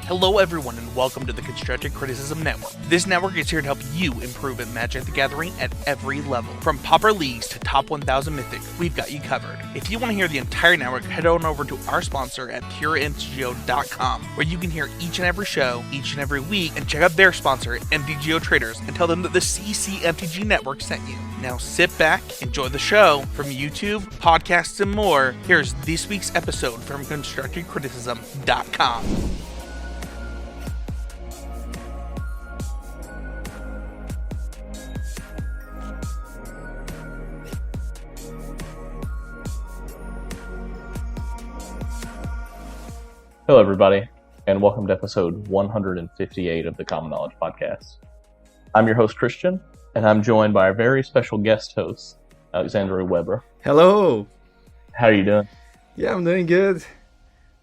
Hello everyone and welcome to the Constructive Criticism Network. This network is here to help you improve at Magic the Gathering at every level. From Pauper Leagues to Top 1000 Mythic, we've got you covered. If you want to hear the entire network, head on over to our sponsor at puremtgo.com, where you can hear each and every show, each and every week, and check out their sponsor, MTGO Traders, and tell them that the CCMTG Network sent you. Now sit back, enjoy the show. From YouTube, podcasts, and more, here's this week's episode from ConstructiveCriticism.com. Hello, everybody, and welcome to episode 158 of the Common Knowledge Podcast. I'm your host, Christian, and I'm joined by our very special guest host, Alexandre Weber. Hello! How are you doing? Yeah, I'm doing good.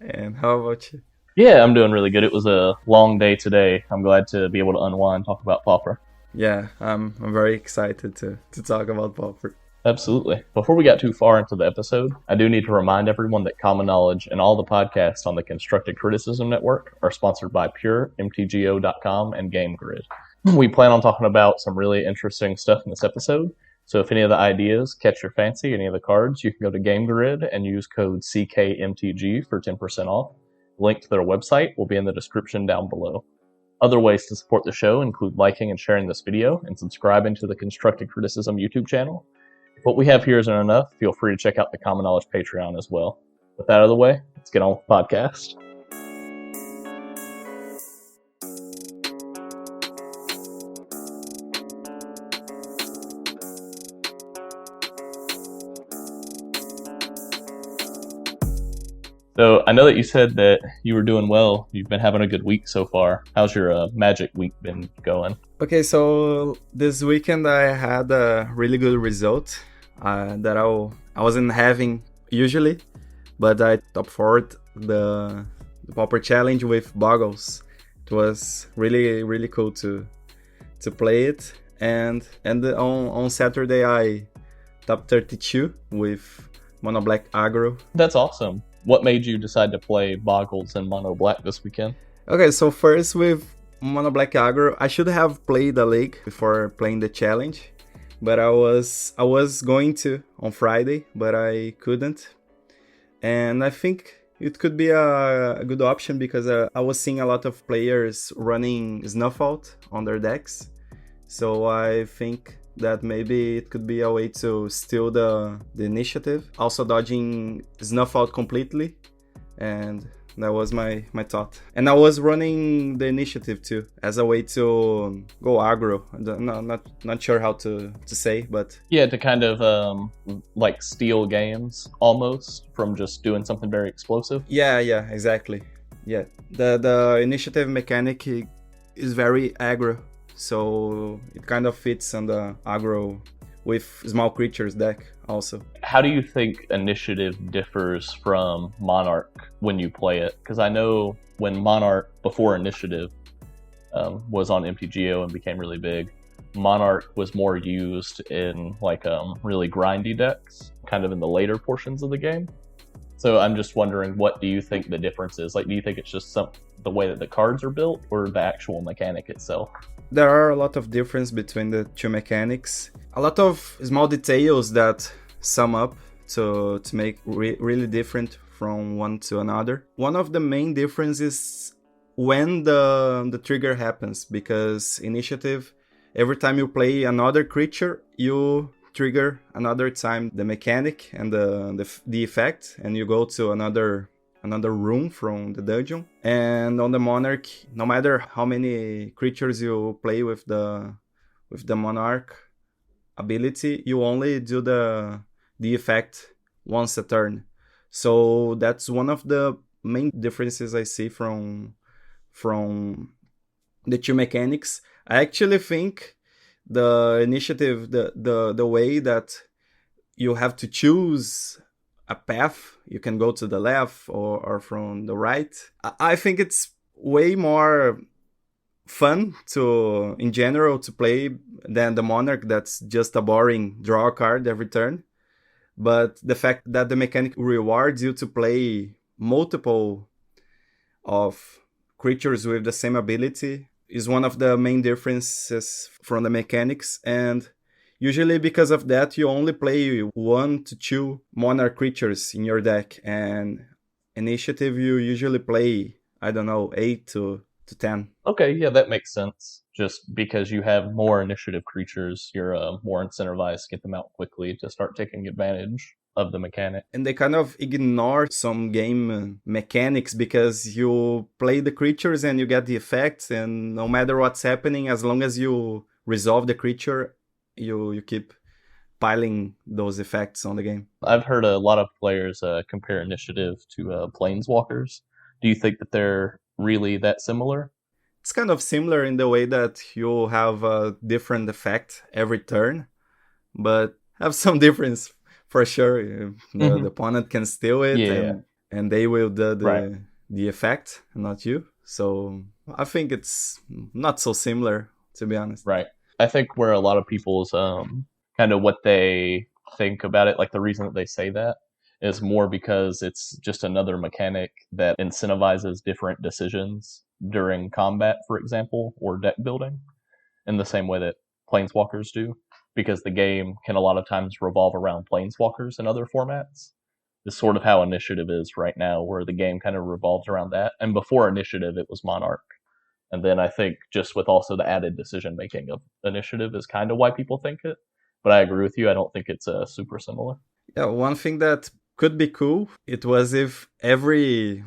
And how about you? Yeah, I'm doing really good. It was a long day today. I'm glad to be able to unwind and talk about Pauper. Yeah, I'm very excited to talk about Pauper. Absolutely. Before we got too far into the episode, I do need to remind everyone that Common Knowledge and all the podcasts on the Constructive Criticism Network are sponsored by puremtgo.com and Game Grid. We plan on talking about some really interesting stuff in this episode, so if any of the ideas catch your fancy, any of the cards, you can go to Game Grid and use code CKMTG for 10% off. Link to their website will be in the description down below. Other ways to support the show include liking and sharing this video and subscribing to the Constructive Criticism YouTube channel. If what we have here isn't enough, feel free to check out the Common Knowledge Patreon as well. With that out of the way, let's get on with the podcast. So I know that you said that you were doing well. You've been having a good week so far. How's your Magic week been going? Okay, so this weekend I had a really good result that I wasn't having usually, but I top forward the Pauper Challenge with Boggles. It was really cool to play it, and on Saturday I top 32 with Mono Black Aggro. That's awesome. What made you decide to play Boggles and Mono Black this weekend? Okay, so first with Mono Black Aggro, I should have played the league before playing the challenge, but I was going to on Friday, but I couldn't. And I think it could be a good option because I was seeing a lot of players running Snuff Out on their decks. So I think that maybe it could be a way to steal the initiative. Also dodging Snuff Out completely. And that was my thought. And I was running the initiative too, as a way to go aggro. Not sure how to say, but... Yeah, to kind of like steal games almost from just doing something very explosive. Yeah, exactly. Yeah, the initiative mechanic is very aggro. So it kind of fits on the aggro with small creatures deck also. How do you think initiative differs from Monarch when you play it? Because I know when Monarch, before initiative, was on MTGO and became really big, Monarch was more used in like really grindy decks, kind of in the later portions of the game. So I'm just wondering, what do you think the difference is? Like, do you think it's just the way that the cards are built or the actual mechanic itself? There are a lot of difference between the two mechanics. A lot of small details that sum up to make really different from one to another. One of the main differences is when the trigger happens, because initiative, every time you play another creature, you trigger another time the mechanic and the effect, and you go to another room from the dungeon. And on the Monarch, no matter how many creatures you play with the Monarch ability, you only do the effect once a turn. So that's one of the main differences I see from the two mechanics. I actually think the initiative, the way that you have to choose a path, you can go to the left or from the right. I think it's way more fun in general to play than the Monarch, that's just a boring draw a card every turn. But the fact that the mechanic rewards you to play multiple of creatures with the same ability is one of the main differences from the mechanics, and usually because of that you only play 1 to 2 Monarch creatures in your deck, and initiative you usually play, I don't know, 8 to 10. Okay, yeah, that makes sense. Just because you have more initiative creatures, you're more incentivized to get them out quickly to start taking advantage of the mechanic. And they kind of ignore some game mechanics because you play the creatures and you get the effects, and no matter what's happening, as long as you resolve the creature, you keep piling those effects on the game. I've heard a lot of players compare initiative to planeswalkers. Do you think that they're really that similar? It's kind of similar in the way that you have a different effect every turn, but have some difference for sure. The opponent can steal it, and they will do the effect, not you. So I think it's not so similar, to be honest. Right. I think where a lot of people's kind of what they think about it, like the reason that they say that is more because it's just another mechanic that incentivizes different decisions during combat, for example, or deck building, in the same way that planeswalkers do, because the game can a lot of times revolve around planeswalkers in other formats. Is sort of how initiative is right now, where the game kind of revolves around that. And before initiative, it was Monarch. And then I think just with also the added decision making of initiative is kind of why people think it. But I agree with you. I don't think it's super similar. Yeah, one thing that could be cool, it was if every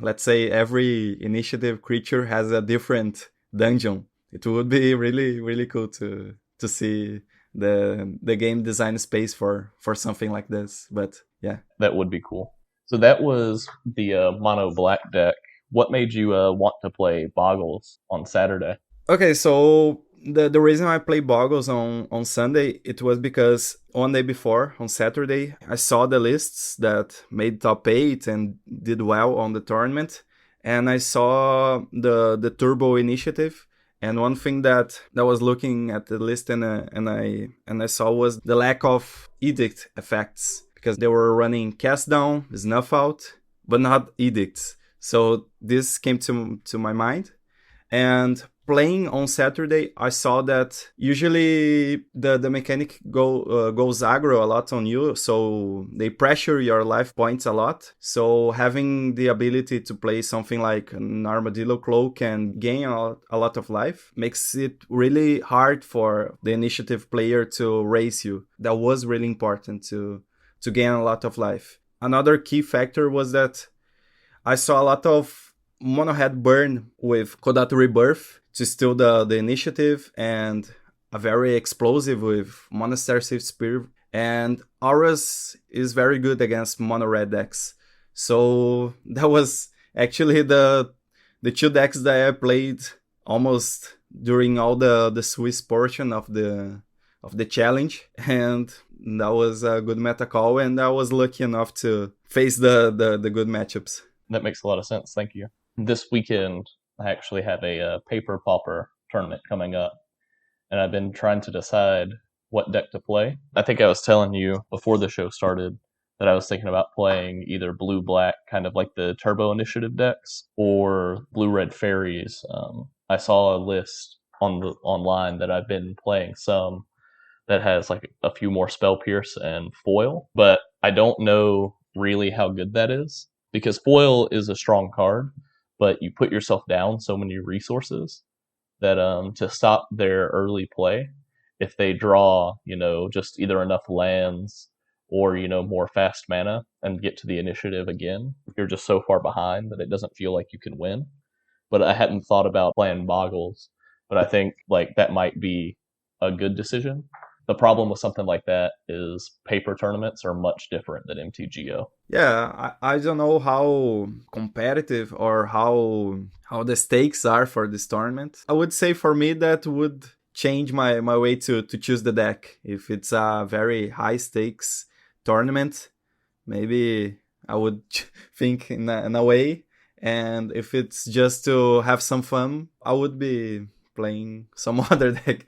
initiative creature has a different dungeon. It would be really, really cool to see the game design space for something like this. But yeah. That would be cool. So that was the mono black deck. What made you want to play Boggles on Saturday? Okay, so the reason I played Boggles on Sunday, it was because one day before, on Saturday, I saw the lists that made top 8 and did well on the tournament. And I saw the Turbo Initiative. And one thing that I was looking at the list and I saw was the lack of edict effects, because they were running Cast Down, Snuff Out, but not edicts. So this came to my mind. And playing on Saturday, I saw that usually the mechanic goes aggro a lot on you, so they pressure your life points a lot. So having the ability to play something like an Armadillo Cloak and gain a lot of life makes it really hard for the initiative player to race you. That was really important to gain a lot of life. Another key factor was that I saw a lot of mono head burn with Kodato Rebirth to steal the initiative, and a very explosive with Monastery Safe Spear. And Auras is very good against mono red decks. So that was actually the 2 decks that I played almost during all the Swiss portion of the challenge, and that was a good meta call, and I was lucky enough to face the good matchups. That makes a lot of sense. Thank you. This weekend, I actually have a Paper Pauper tournament coming up, and I've been trying to decide what deck to play. I think I was telling you before the show started that I was thinking about playing either blue-black, kind of like the Turbo Initiative decks, or blue-red fairies. I saw a list online that I've been playing some that has like a few more Spell Pierce and Foil, but I don't know really how good that is, because Foil is a strong card, but you put yourself down so many resources that to stop their early play, if they draw, just either enough lands or, more fast mana and get to the initiative again, you're just so far behind that it doesn't feel like you can win. But I hadn't thought about playing Boggles, but I think like that might be a good decision. The problem with something like that is paper tournaments are much different than MTGO. Yeah, I don't know how competitive or how the stakes are for this tournament. I would say for me that would change my way to choose the deck. If it's a very high stakes tournament, maybe I would think in a way. And if it's just to have some fun, I would be playing some other deck.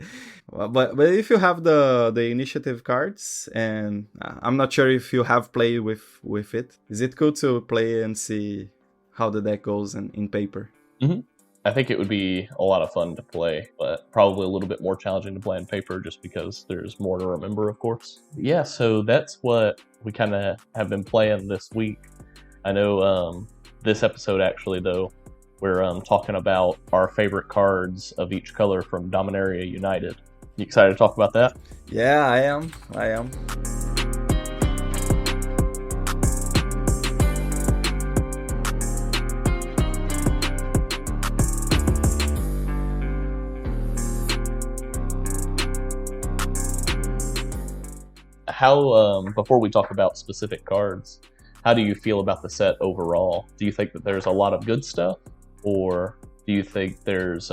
But if you have the initiative cards, and I'm not sure if you have played with it, is it cool to play and see how the deck goes in paper? Mm-hmm. I think it would be a lot of fun to play, but probably a little bit more challenging to play on paper just because there's more to remember, of course. Yeah, so that's what we kind of have been playing this week. I know this episode, actually, though, we're talking about our favorite cards of each color from Dominaria United. You excited to talk about that? Yeah, I am. How, before we talk about specific cards, how do you feel about the set overall? Do you think that there's a lot of good stuff, or do you think there's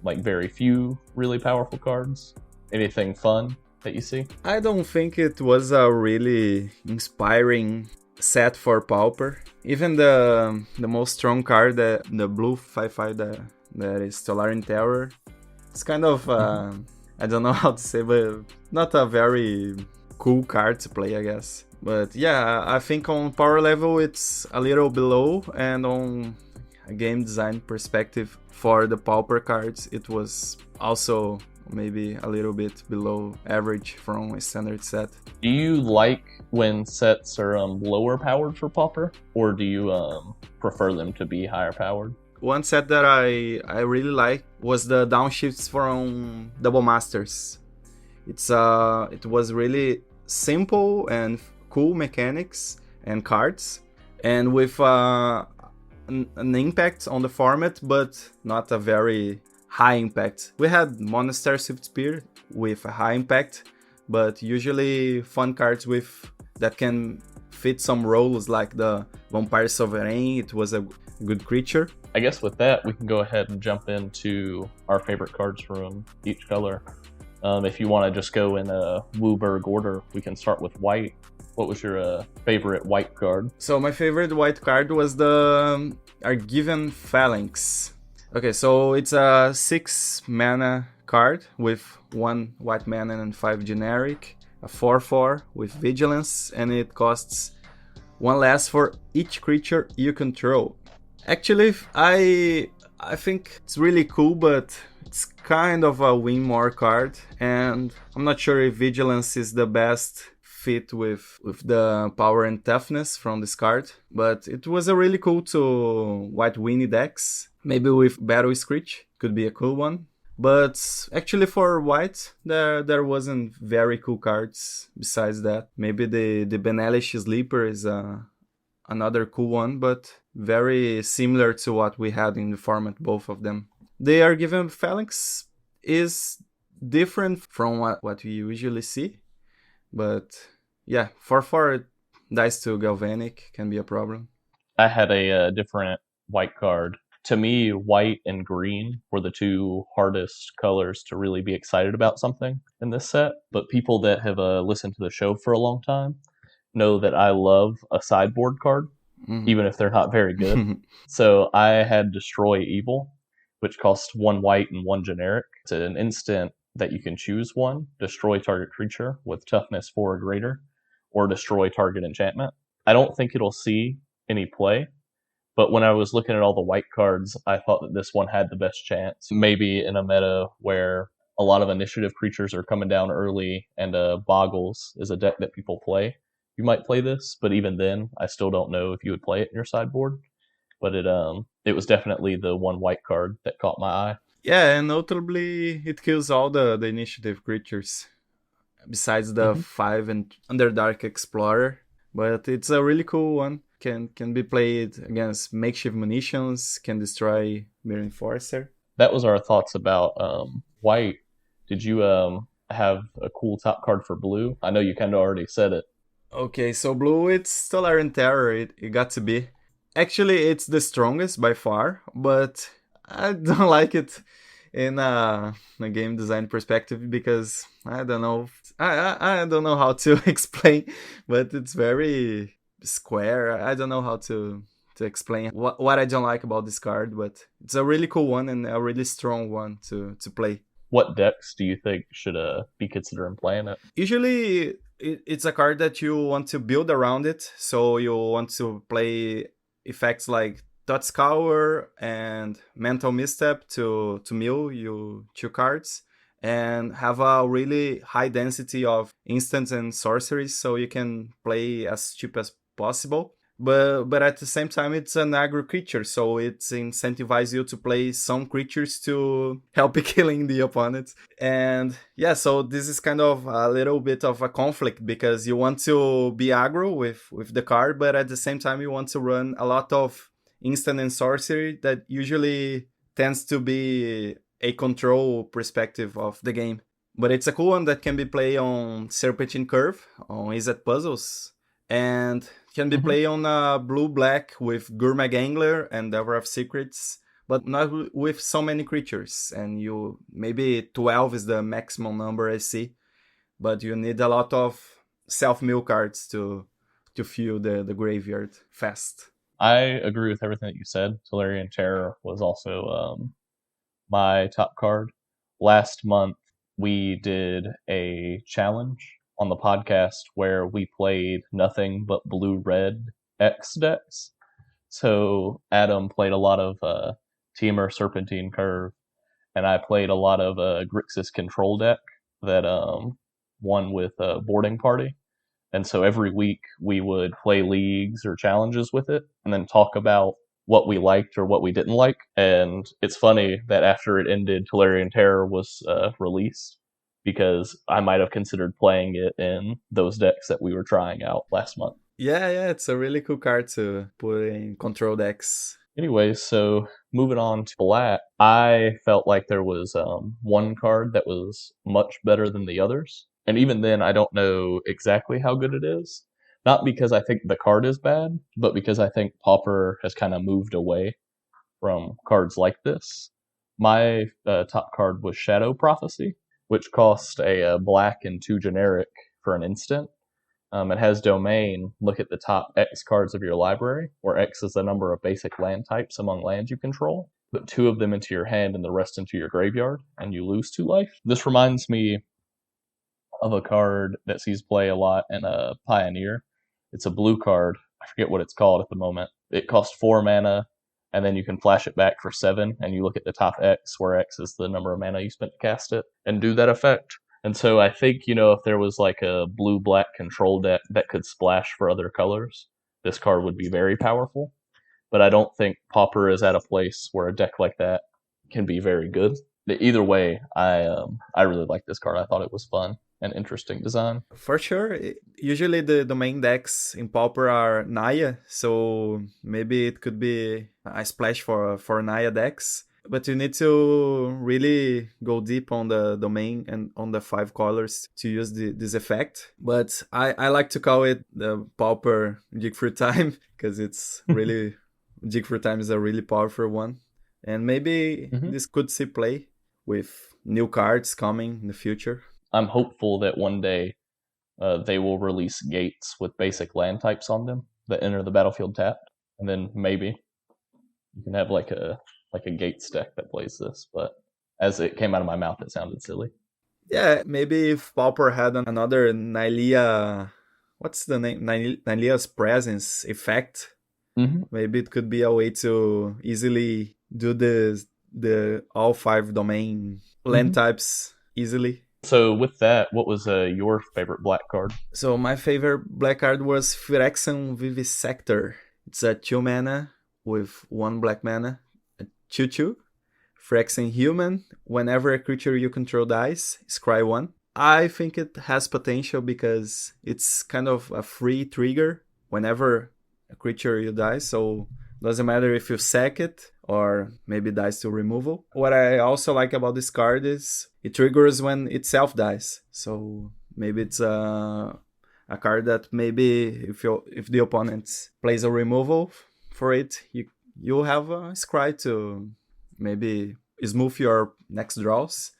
like very few really powerful cards? Anything fun that you see? I don't think it was a really inspiring set for Pauper. Even the most strong card, the blue 5/5 that is Tolarian Terror, it's kind of I don't know how to say, but not a very cool card to play, I guess. But yeah, I think on power level it's a little below, and on a game design perspective for the Pauper cards, it was also maybe a little bit below average from a standard set. Do you like when sets are lower powered for Pauper, or do you prefer them to be higher powered? One set that I really like was the downshifts from Double Masters. It was really simple and cool mechanics and cards, and with an impact on the format, but not a very high impact. We had Monastery Swift Spear with a high impact, but usually fun cards with that can fit some roles, like the Vampire Sovereign. It was a good creature. I guess with that, we can go ahead and jump into our favorite cards from each color. If you want to just go in a Wooburg order, we can start with white. What was your favorite white card? So my favorite white card was the Argivan Phalanx. Okay, so it's a 6 mana card with 1 white mana and 5 generic, a 4/4 with vigilance, and it costs 1 less for each creature you control. Actually, I think it's really cool, but it's kind of a win more card, and I'm not sure if vigilance is the best fit with the power and toughness from this card, but it was a really cool to white Winnie decks. Maybe with Battle Screech could be a cool one. But actually for white, there wasn't very cool cards besides that. Maybe the Benelish Sleeper is another cool one, but very similar to what we had in the format, both of them. The Argivan Phalanx is different from what we usually see, but yeah, 4/4 dice to Galvanic can be a problem. I had a different white card. To me, white and green were the two hardest colors to really be excited about something in this set. But people that have listened to the show for a long time know that I love a sideboard card, even if they're not very good. So I had Destroy Evil, which costs 1 white and 1 generic. It's an instant that you can choose one, destroy target creature with toughness 4 or greater, or destroy target enchantment. I don't think it'll see any play, but when I was looking at all the white cards, I thought that this one had the best chance. Maybe in a meta where a lot of initiative creatures are coming down early and Boggles is a deck that people play, you might play this, but even then, I still don't know if you would play it in your sideboard. But it was definitely the one white card that caught my eye. Yeah, and notably, it kills all the initiative creatures, besides the 5 and Underdark Explorer. But it's a really cool one. Can be played against makeshift munitions, can destroy Mirror Enforcer. That was our thoughts about white. Did you have a cool top card for blue? I know you kind of already said it. Okay, so blue, it's Tolarian Terror. It got to be. Actually, it's the strongest by far, but I don't like it in a game design perspective because I don't know. I don't know how to explain, but it's very square. I don't know how to explain what I don't like about this card, but it's a really cool one and a really strong one to play. What decks do you think should be considering playing it? Usually, it's a card that you want to build around it, so you want to play effects like Thought Scour and Mental Misstep to mill you 2 cards, and have a really high density of instants and sorceries, so you can play as cheap as possible. But at the same time, it's an aggro creature, so it incentivizes you to play some creatures to help killing the opponent. And yeah, so this is kind of a little bit of a conflict, because you want to be aggro with the card, but at the same time you want to run a lot of instant and sorcery that usually tends to be a control perspective of the game. But it's a cool one that can be played on Serpentine Curve, on Is It Puzzles, and can be played on blue-black with Gourmet Gangler and Delver of Secrets, but not with so many creatures. And you maybe 12 is the maximum number I see, but you need a lot of self-mill cards to fill the graveyard fast. I agree with everything that you said. Tolarian Terror was also my top card. Last month, we did a challenge on the podcast where we played nothing but blue-red X decks. So Adam played a lot of Teamer Serpentine Curve, and I played a lot of Grixis Control deck that won with Boarding Party. And so every week we would play leagues or challenges with it, and then talk about what we liked or what we didn't like. And it's funny that after it ended, Tolarian Terror was released, because I might have considered playing it in those decks that we were trying out last month. Yeah, it's a really cool card to put in control decks. Anyways, so moving on to Black, I felt like there was one card that was much better than the others. And even then, I don't know exactly how good it is. Not because I think the card is bad, but because I think Pauper has kind of moved away from cards like this. My top card was Shadow Prophecy, which cost a black and 2 generic for an instant. It has Domain. Look at the top X cards of your library, where X is the number of basic land types among lands you control. Put 2 of them into your hand and the rest into your graveyard, and you lose 2 life. This reminds me of a card that sees play a lot in a Pioneer. It's a blue card. I forget what it's called at the moment. It costs 4 mana, and then you can flash it back for 7, and you look at the top X, where X is the number of mana you spent to cast it, and do that effect. And so I think, if there was like a blue-black control deck that could splash for other colors, this card would be very powerful. But I don't think Pauper is at a place where a deck like that can be very good. Either way, I really like this card. I thought it was fun and interesting design. For sure. Usually the main decks in Pauper are Naya, so maybe it could be a splash for Naya decks. But you need to really go deep on the domain and on the 5 colors to use this effect. But I like to call it the Pauper Dig Through Time, because it's really Dig Through Time is a really powerful one. And maybe this could see play with new cards coming in the future. I'm hopeful that one day they will release gates with basic land types on them that enter the battlefield tapped, and then maybe you can have like a gates deck that plays this. But as it came out of my mouth, it sounded silly. Yeah, maybe if Pauper had another Nylea, what's the name? Nylea's Presence effect. Maybe it could be a way to easily do the all 5 domain land types easily. So with that, what was your favorite black card? So my favorite black card was Phyrexian Vivisector. It's a 2 mana with 1 black mana, a 2/2. Phyrexian Human. Whenever a creature you control dies, scry 1. I think it has potential because it's kind of a free trigger whenever a creature you die, so doesn't matter if you sack it or maybe dies to removal. What I also like about this card is it triggers when itself dies. So maybe it's a card that maybe if the opponent plays a removal for it, you have a scry to maybe smooth your next draws.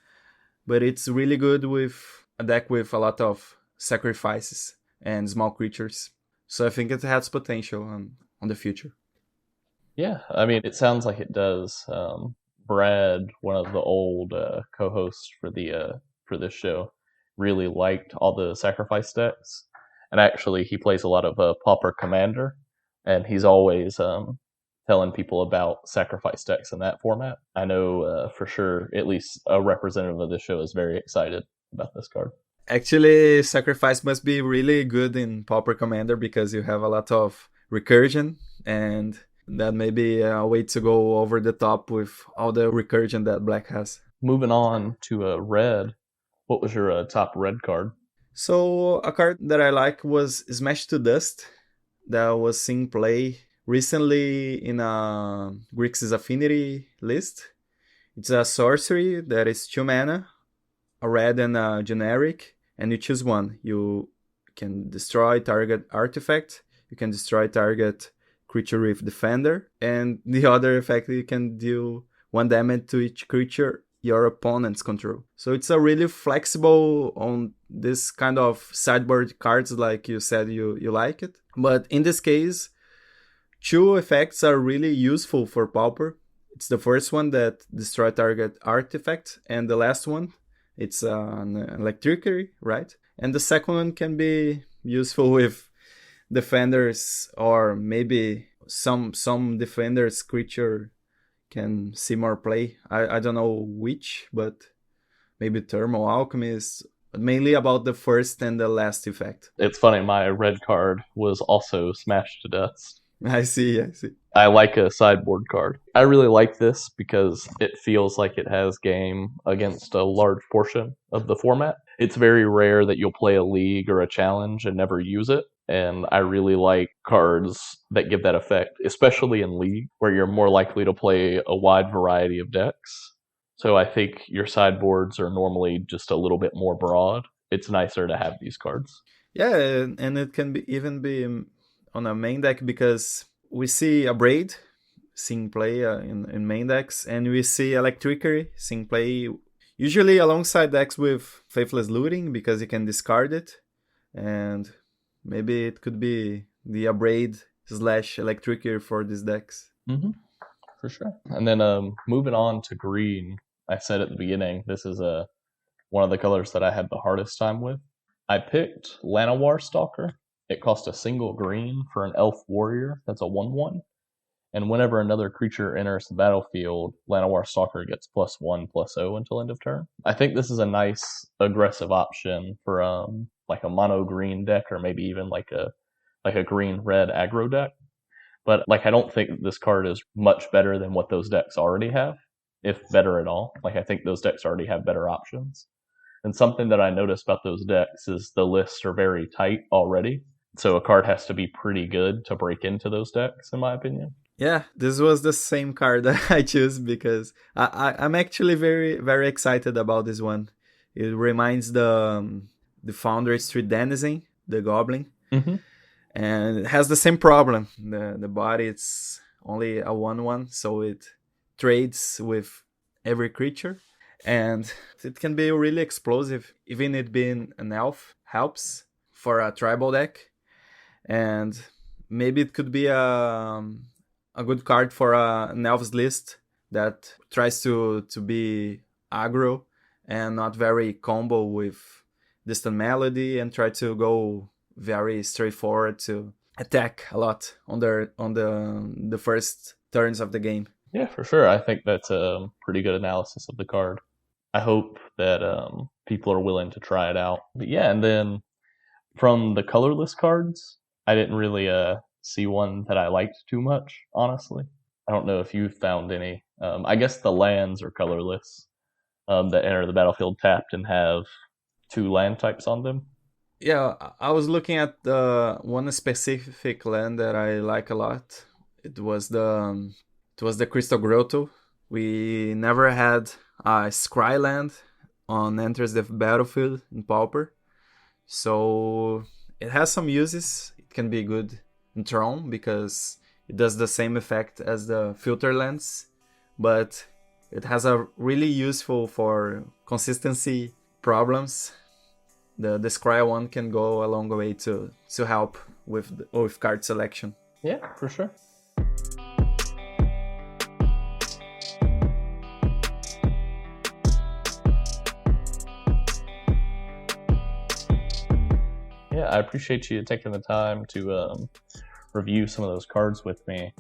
But it's really good with a deck with a lot of sacrifices and small creatures. So I think it has potential on the future. Yeah, I mean, it sounds like it does. Brad, one of the old co-hosts for this show, really liked all the sacrifice decks, and actually he plays a lot of Pauper Commander, and he's always telling people about sacrifice decks in that format. I know for sure at least a representative of the show is very excited about this card. Actually, Sacrifice must be really good in Pauper Commander because you have a lot of recursion, and that may be a way to go over the top with all the recursion that black has. Moving on to red, what was your top red card? So a card that I like was Smash to Dust, that was seeing play recently in a Grixis Affinity list. It's a sorcery that is 2 mana, a red and a generic, and you choose one. You can destroy target artifact, you can destroy target creature with defender, and the other effect, you can deal 1 damage to each creature your opponents control. So it's a really flexible on this kind of sideboard cards, like you said you like it. But in this case, 2 effects are really useful for Pauper. It's the first one that destroy target artifact, and the last one, it's an electricity, right? And the second one can be useful with defenders, or maybe some defenders creature can see more play. I don't know which, but maybe Thermal Alchemist. Mainly about the first and the last effect. It's funny, my red card was also Smashed to Dust. I see. I like a sideboard card. I really like this because it feels like it has game against a large portion of the format. It's very rare that you'll play a league or a challenge and never use it. And I really like cards that give that effect, especially in League, where you're more likely to play a wide variety of decks. So I think your sideboards are normally just a little bit more broad. It's nicer to have these cards. Yeah, and it can even be on a main deck, because we see a Braid seeing play in main decks, and we see Electricity seeing play usually alongside decks with Faithless Looting, because you can discard it, and maybe it could be the Abrade / Electricity for these decks. Mm-hmm. For sure. And then moving on to green, I said at the beginning, this is one of the colors that I had the hardest time with. I picked Llanowar Stalker. It cost a single green for an elf warrior. That's a 1/1. And whenever another creature enters the battlefield, Llanowar Stalker gets +1/+0 until end of turn. I think this is a nice aggressive option for like a mono green deck, or maybe even like a green red aggro deck. But like, I don't think this card is much better than what those decks already have, if better at all. Like, I think those decks already have better options. And something that I noticed about those decks is the lists are very tight already. So a card has to be pretty good to break into those decks, in my opinion. Yeah, this was the same card that I chose, because I'm actually very, very excited about this one. It reminds the Foundry Street Denizen, the Goblin. Mm-hmm. And it has the same problem. The body, it's only a 1/1, so it trades with every creature. And it can be really explosive. Even it being an elf helps for a tribal deck. And maybe it could be a good card for an elves list that tries to be aggro and not very combo with Distant Melody, and try to go very straightforward to attack a lot on the first turns of the game. Yeah, for sure. I think that's a pretty good analysis of the card. I hope that people are willing to try it out. But yeah, and then from the colorless cards, I didn't really see one that I liked too much, honestly. I don't know if you found any. I guess the lands are colorless that enter the battlefield tapped and have 2 land types on them. Yeah, I was looking at one specific land that I like a lot. It was the Crystal Grotto. We never had a Scry land on enters the battlefield in Pauper, so it has some uses. It can be good in Tron because it does the same effect as the filter lands, but it has a really useful for consistency problems. The Scry one can go a long way to help with card selection. Yeah, for sure. Yeah, I appreciate you taking the time to review some of those cards with me.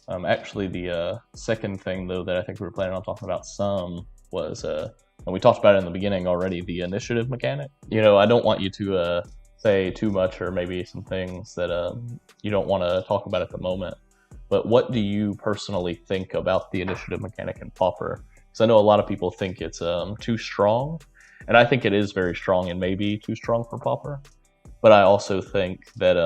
Actually, the second thing, though, that I think we were planning on talking about some was, and we talked about it in the beginning already, the initiative mechanic. I don't want you to say too much or maybe some things that you don't want to talk about at the moment. But what do you personally think about the initiative mechanic in Pauper? Because I know a lot of people think it's too strong, and I think it is very strong and maybe too strong for Pauper. But I also think that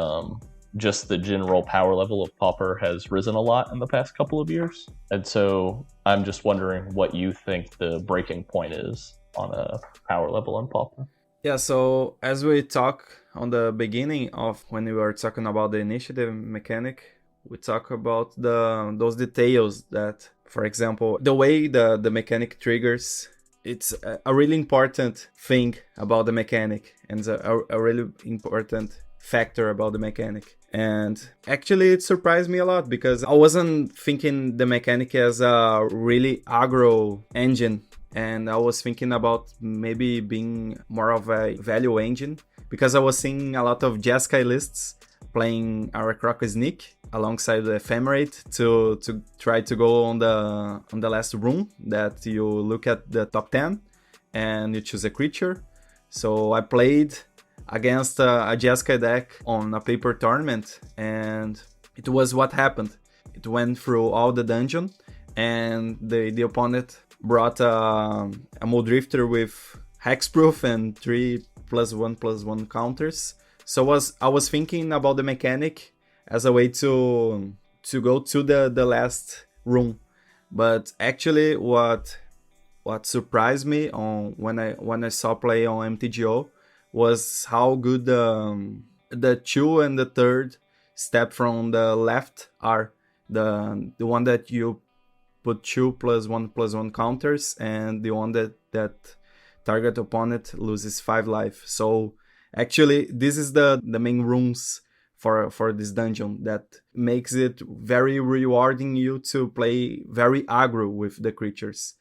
just the general power level of Pauper has risen a lot in the past couple of years. And so I'm just wondering what you think the breaking point is on a power level in Pauper. Yeah, so as we talk on the beginning of when we were talking about the initiative mechanic, we talk about those details that, for example, the way the mechanic triggers. It's a really important thing about the mechanic, and a really important factor about the mechanic. And actually it surprised me a lot because I wasn't thinking the mechanic as a really aggro engine, and I was thinking about maybe being more of a value engine, because I was seeing a lot of Jeskai lists playing Aarakocra Sneak alongside the Ephemerate to try to go on the last room that you look at the top 10 and you choose a creature. So I played against a Jeskai deck on a paper tournament, and it was what happened. It went through all the dungeon, and the opponent brought a Muldrifter with hexproof and 3+1/+1 counters. So I was thinking about the mechanic as a way to go to the last room. But actually what surprised me when I saw play on MTGO was how good the 2 and the 3rd step from the left are. The one that you put 2+1/+1 counters, and the one that target opponent loses 5 life. So actually this is the main rooms for this dungeon that makes it very rewarding you to play very aggro with the creatures.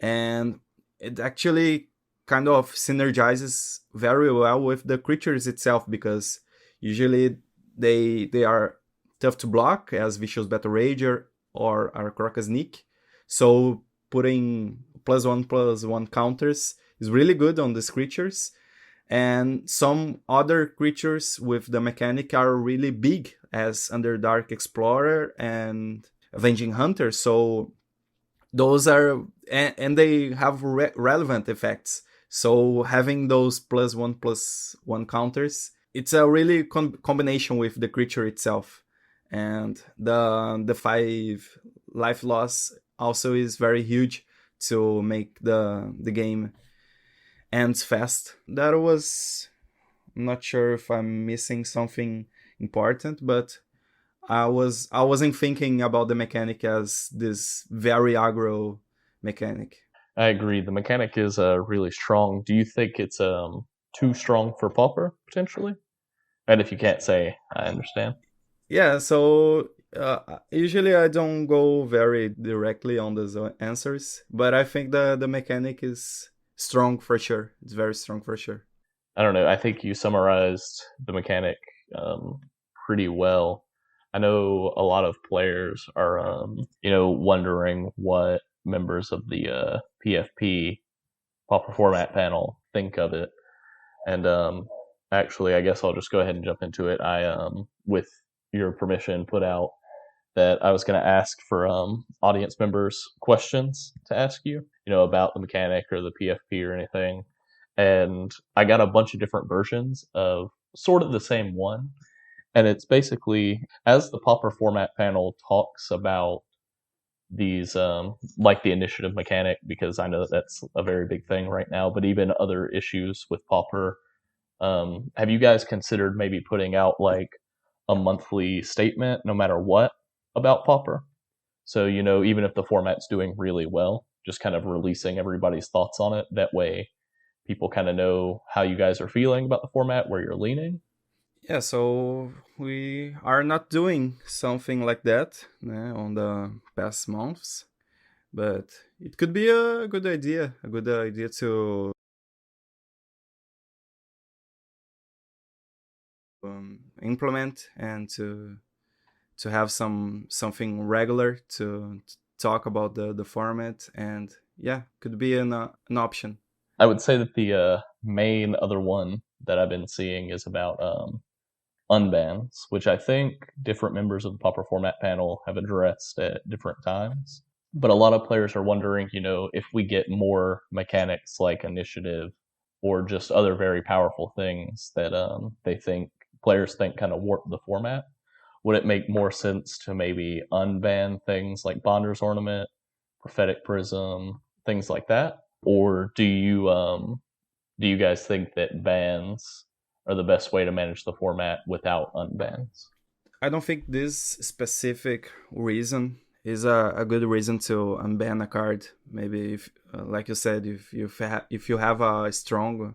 And it actually kind of synergizes very well with the creatures itself, because usually they are tough to block as Vicious Battle Rager or Aarakocra Sneak. So putting +1/+1 counters is really good on these creatures. And some other creatures with the mechanic are really big, as Underdark Explorer and Avenging Hunter. So those are, and they have relevant effects. So having those +1/+1 counters, it's a really combination with the creature itself. And the 5 life loss also is very huge to make the game ends fast. That was, I'm not sure if I'm missing something important, but I wasn't thinking about the mechanic as this very aggro mechanic. I agree. The mechanic is really strong. Do you think it's too strong for Pauper, potentially? And if you can't say, I understand. Yeah, so usually I don't go very directly on those answers, but I think the mechanic is strong for sure. It's very strong for sure. I don't know. I think you summarized the mechanic pretty well. I know a lot of players are, wondering what members of the PFP Pauper Format panel think of it. And actually, I guess I'll just go ahead and jump into it. I, with your permission, put out that I was going to ask for audience members questions to ask you, about the mechanic or the PFP or anything. And I got a bunch of different versions of sort of the same one. And it's basically, as the Pauper Format panel talks about these, like the initiative mechanic, because I know that's a very big thing right now, but even other issues with Pauper. Have you guys considered maybe putting out like a monthly statement, no matter what, about Pauper? So, even if the format's doing really well, just kind of releasing everybody's thoughts on it. That way people kind of know how you guys are feeling about the format, where you're leaning. Yeah, so we are not doing something like that on the past months, but it could be a good idea to implement and to to have something regular to talk about the format, and yeah, could be an option. I would say that the main other one that I've been seeing is about Unbans, which I think different members of the Pauper format panel have addressed at different times. But a lot of players are wondering, if we get more mechanics like initiative or just other very powerful things that players think kind of warp the format, would it make more sense to maybe unban things like Bonder's Ornament, Prophetic Prism, things like that? Or do you guys think that bans are the best way to manage the format without unbans? I don't think this specific reason is a good reason to unban a card. Maybe if, like you said, if you have a strong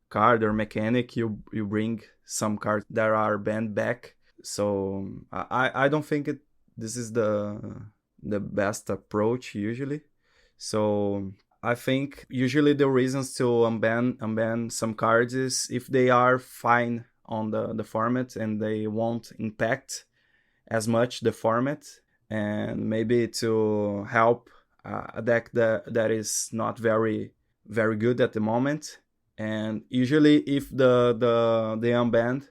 card or mechanic, you bring some cards that are banned back. So I don't think this is the best approach usually. So I think usually the reasons to unban some cards is if they are fine on the format and they won't impact as much the format, and maybe to help a deck that is not very good at the moment. And usually if the unbanned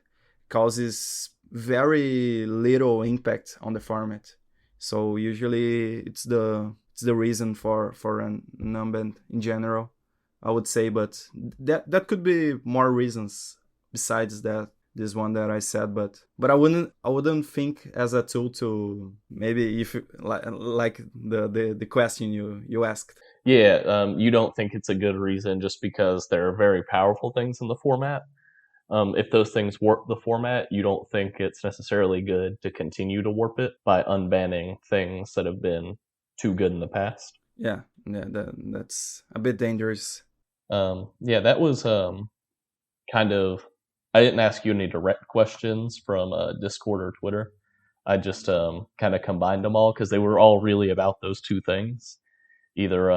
causes very little impact on the format, so usually it's the reason for an unbanned in general, I would say. But that could be more reasons besides this one that I said, but I wouldn't think as a tool to maybe, if like the question you asked. Yeah, you don't think it's a good reason just because there are very powerful things in the format. If those things warp the format, you don't think it's necessarily good to continue to warp it by unbanning things that have been too good in the past. Yeah, that's a bit dangerous. Yeah, that was kind of. I didn't ask you any direct questions from Discord or Twitter. I just kind of combined them all because they were all really about those two things. Either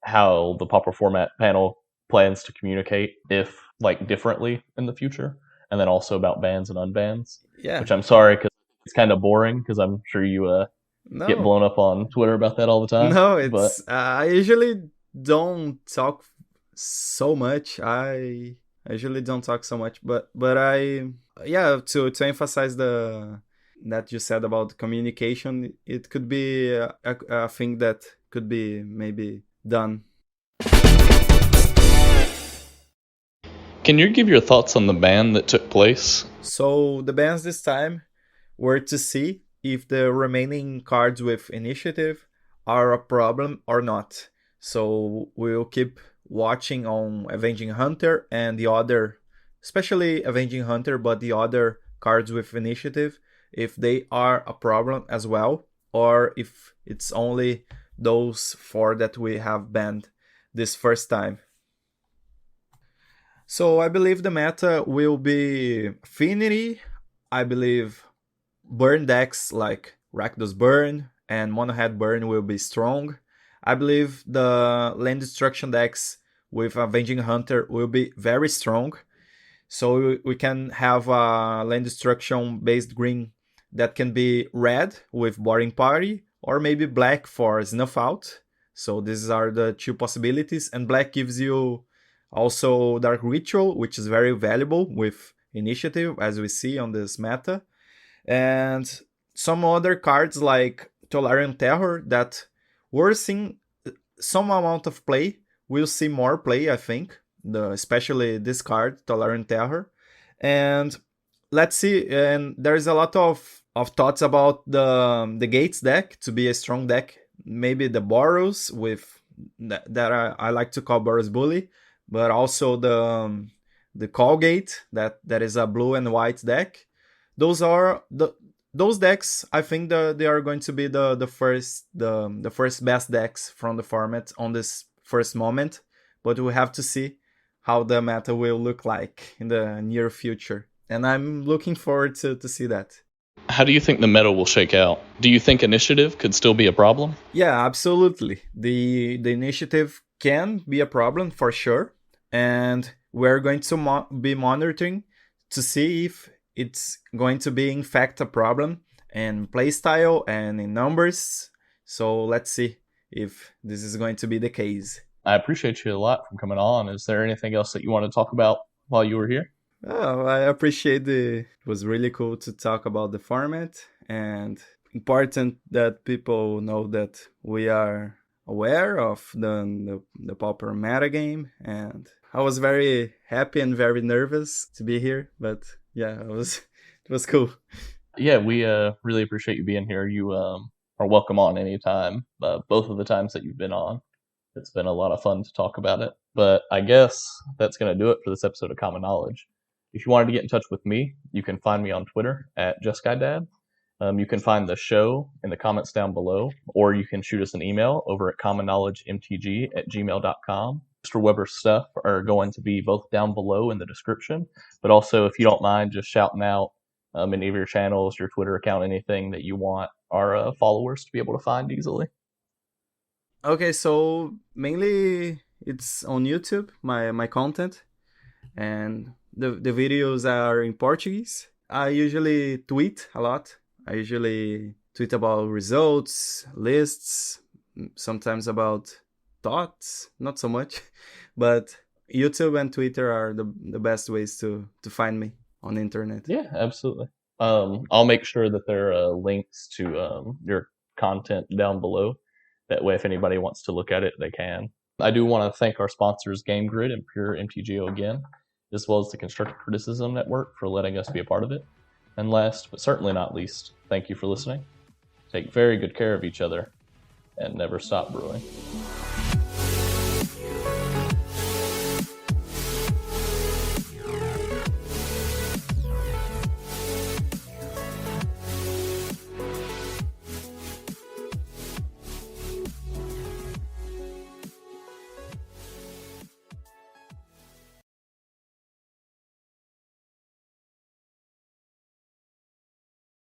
how the Pauper format panel plans to communicate if differently in the future, and then also about bans and unbans. Yeah. Which I'm sorry because it's kind of boring because I'm sure you get No, blown up on Twitter about that all the time. no, it's but I usually don't talk so much. I usually don't talk so much, but yeah, to emphasize that you said about communication, it could be a thing that could be maybe done. Can you give your thoughts on the ban that took place? So the bans this time were to see if the remaining cards with initiative are a problem or not. So we'll keep watching on Avenging Hunter and the other, especially Avenging Hunter, but the other cards with initiative, if they are a problem as well, or if it's only those 4 that we have banned this first time. So I believe the meta will be Affinity. I believe burn decks like Rakdos Burn and Monohead Burn will be strong. I believe the land destruction decks with Avenging Hunter will be very strong. So we can have a land destruction based green that can be red with Boring Party, or maybe black for Snuff Out. So these are the 2 possibilities, and black gives you also Dark Ritual, which is very valuable with initiative, as we see on this meta. And some other cards like Tolarian Terror that were seeing some amount of play, will see more play, I think, especially this card, Tolarian Terror. And let's see, and there's a lot of thoughts about the Gates deck to be a strong deck. Maybe the Boros with that I like to call Boros Bully, but also the Colgate that is a blue and white deck. Those are those decks. I think they are going to be the first best decks from the format on this first moment, but we have to see how the meta will look like in the near future, and I'm looking forward to see that. How do you think the meta will shake out? Do you think initiative could still be a problem? Yeah, absolutely. The initiative can be a problem for sure, and we're going to be monitoring to see if it's going to be in fact a problem in playstyle and in numbers. So let's see if this is going to be the case. I appreciate you a lot for coming on. Is there anything else that you want to talk about while you were here? Oh, I appreciate it was really cool to talk about the format, and important that people know that we are aware of the Pauper metagame, and I was very happy and very nervous to be here, but yeah, it was cool. Yeah, we really appreciate you being here. You are welcome on anytime. Both of the times that you've been on, it's been a lot of fun to talk about it. But I guess that's going to do it for this episode of Common Knowledge. If you wanted to get in touch with me, you can find me on Twitter at JustGuyDad. You can find the show in the comments down below, or you can shoot us an email over at commonknowledgemtg@gmail.com. Mr. Weber's stuff are going to be both down below in the description, but also if you don't mind just shouting out any of your channels, your Twitter account, anything that you want our followers to be able to find easily. Okay, so mainly it's on YouTube, my content, and the videos are in Portuguese. I usually tweet a lot. I usually tweet about results, lists, sometimes about thoughts, not so much, but YouTube and Twitter are the best ways to find me on the internet. Yeah, absolutely. I'll make sure that there are links to your content down below. That way, if anybody wants to look at it, they can. I do want to thank our sponsors, Game Grid and Pure MTGO again, as well as the Constructive Criticism Network for letting us be a part of it. And last, but certainly not least, thank you for listening. Take very good care of each other, and never stop brewing.